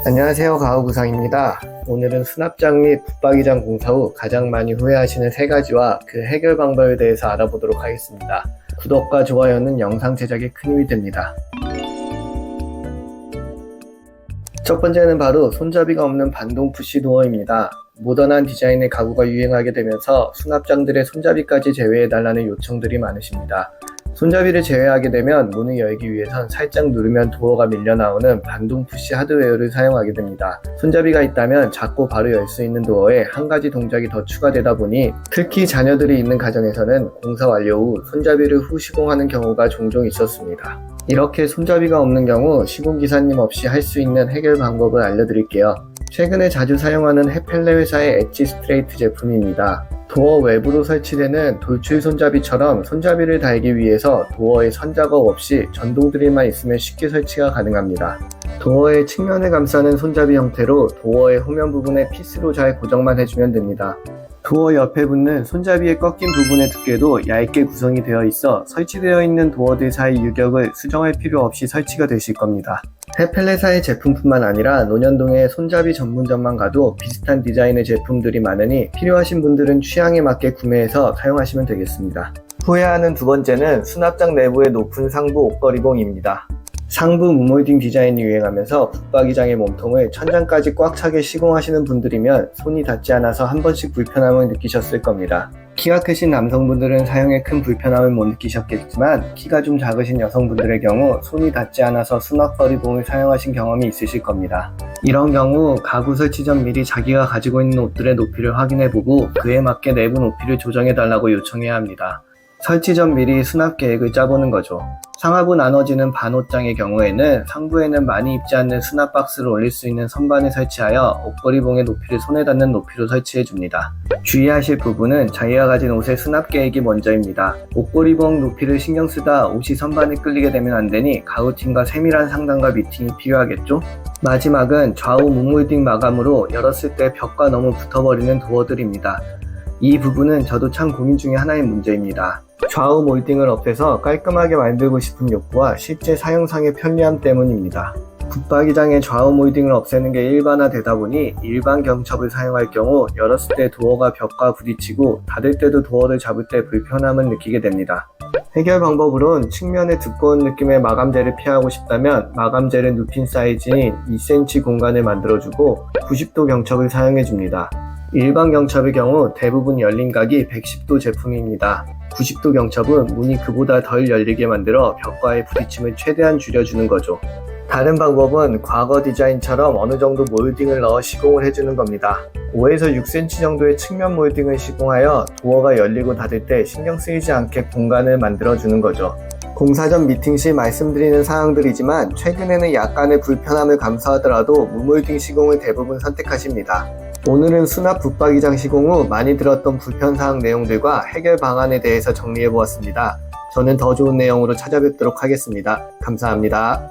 안녕하세요, 가우구상입니다. 오늘은 수납장 및 붙박이장 공사 후 가장 많이 후회하시는 세 가지와 그 해결 방법에 대해서 알아보도록 하겠습니다. 구독과 좋아요는 영상 제작에 큰 힘이 됩니다. 첫 번째는 바로 손잡이가 없는 반동 푸시 도어입니다. 모던한 디자인의 가구가 유행하게 되면서 수납장들의 손잡이까지 제외해달라는 요청들이 많으십니다. 손잡이를 제외하게 되면 문을 열기 위해선 살짝 누르면 도어가 밀려나오는 반동 푸시 하드웨어를 사용하게 됩니다. 손잡이가 있다면 잡고 바로 열 수 있는 도어에 한 가지 동작이 더 추가되다 보니 특히 자녀들이 있는 가정에서는 공사 완료 후 손잡이를 후 시공하는 경우가 종종 있었습니다. 이렇게 손잡이가 없는 경우 시공기사님 없이 할 수 있는 해결 방법을 알려드릴게요. 최근에 자주 사용하는 헤펠레 회사의 엣지 스트레이트 제품입니다. 도어 외부로 설치되는 돌출 손잡이처럼 손잡이를 달기 위해서 도어에 선작업 없이 전동 드릴만 있으면 쉽게 설치가 가능합니다. 도어의 측면을 감싸는 손잡이 형태로 도어의 후면 부분에 피스로 잘 고정만 해주면 됩니다. 도어 옆에 붙는 손잡이의 꺾인 부분의 두께도 얇게 구성이 되어 있어 설치되어 있는 도어들 사이 유격을 수정할 필요 없이 설치가 되실 겁니다. 헤펠레사의 제품뿐만 아니라 논현동의 손잡이 전문점만 가도 비슷한 디자인의 제품들이 많으니 필요하신 분들은 취향에 맞게 구매해서 사용하시면 되겠습니다. 후회하는 두 번째는 수납장 내부의 높은 상부 옷걸이봉입니다. 상부 무몰딩 디자인이 유행하면서 붙박이장의 몸통을 천장까지 꽉 차게 시공하시는 분들이면 손이 닿지 않아서 한 번씩 불편함을 느끼셨을 겁니다. 키가 크신 남성분들은 사용에 큰 불편함을 못 느끼셨겠지만 키가 좀 작으신 여성분들의 경우 손이 닿지 않아서 수납거리봉을 사용하신 경험이 있으실 겁니다. 이런 경우 가구 설치 전 미리 자기가 가지고 있는 옷들의 높이를 확인해보고 그에 맞게 내부 높이를 조정해달라고 요청해야 합니다. 설치 전 미리 수납 계획을 짜보는 거죠. 상하부 나눠지는 반옷장의 경우에는 상부에는 많이 입지 않는 수납 박스를 올릴 수 있는 선반을 설치하여 옷걸이봉의 높이를 손에 닿는 높이로 설치해줍니다. 주의하실 부분은 자기가 가진 옷의 수납 계획이 먼저입니다. 옷걸이봉 높이를 신경 쓰다 옷이 선반에 끌리게 되면 안 되니 가구팀과 세밀한 상담과 미팅이 필요하겠죠? 마지막은 좌우 무몰딩 마감으로 열었을 때 벽과 너무 붙어버리는 도어들입니다. 이 부분은 저도 참 고민 중에 하나의 문제입니다. 좌우 몰딩을 없애서 깔끔하게 만들고 싶은 욕구와 실제 사용상의 편리함 때문입니다. 붙박이장의 좌우 몰딩을 없애는 게 일반화되다 보니 일반 경첩을 사용할 경우 열었을 때 도어가 벽과 부딪히고 닫을 때도 도어를 잡을 때 불편함을 느끼게 됩니다. 해결 방법으론 측면에 두꺼운 느낌의 마감재를 피하고 싶다면 마감재를 눕힌 사이즈인 2cm 공간을 만들어주고 90도 경첩을 사용해줍니다. 일반 경첩의 경우 대부분 열린 각이 110도 제품입니다. 90도 경첩은 문이 그보다 덜 열리게 만들어 벽과의 부딪힘을 최대한 줄여주는 거죠. 다른 방법은 과거 디자인처럼 어느 정도 몰딩을 넣어 시공을 해주는 겁니다. 5에서 6cm 정도의 측면 몰딩을 시공하여 도어가 열리고 닫을 때 신경 쓰이지 않게 공간을 만들어주는 거죠. 공사 전 미팅 시 말씀드리는 사항들이지만 최근에는 약간의 불편함을 감수하더라도 무몰딩 시공을 대부분 선택하십니다. 오늘은 수납 붙박이장 시공 후 많이 들었던 불편사항 내용들과 해결 방안에 대해서 정리해보았습니다. 저는 더 좋은 내용으로 찾아뵙도록 하겠습니다. 감사합니다.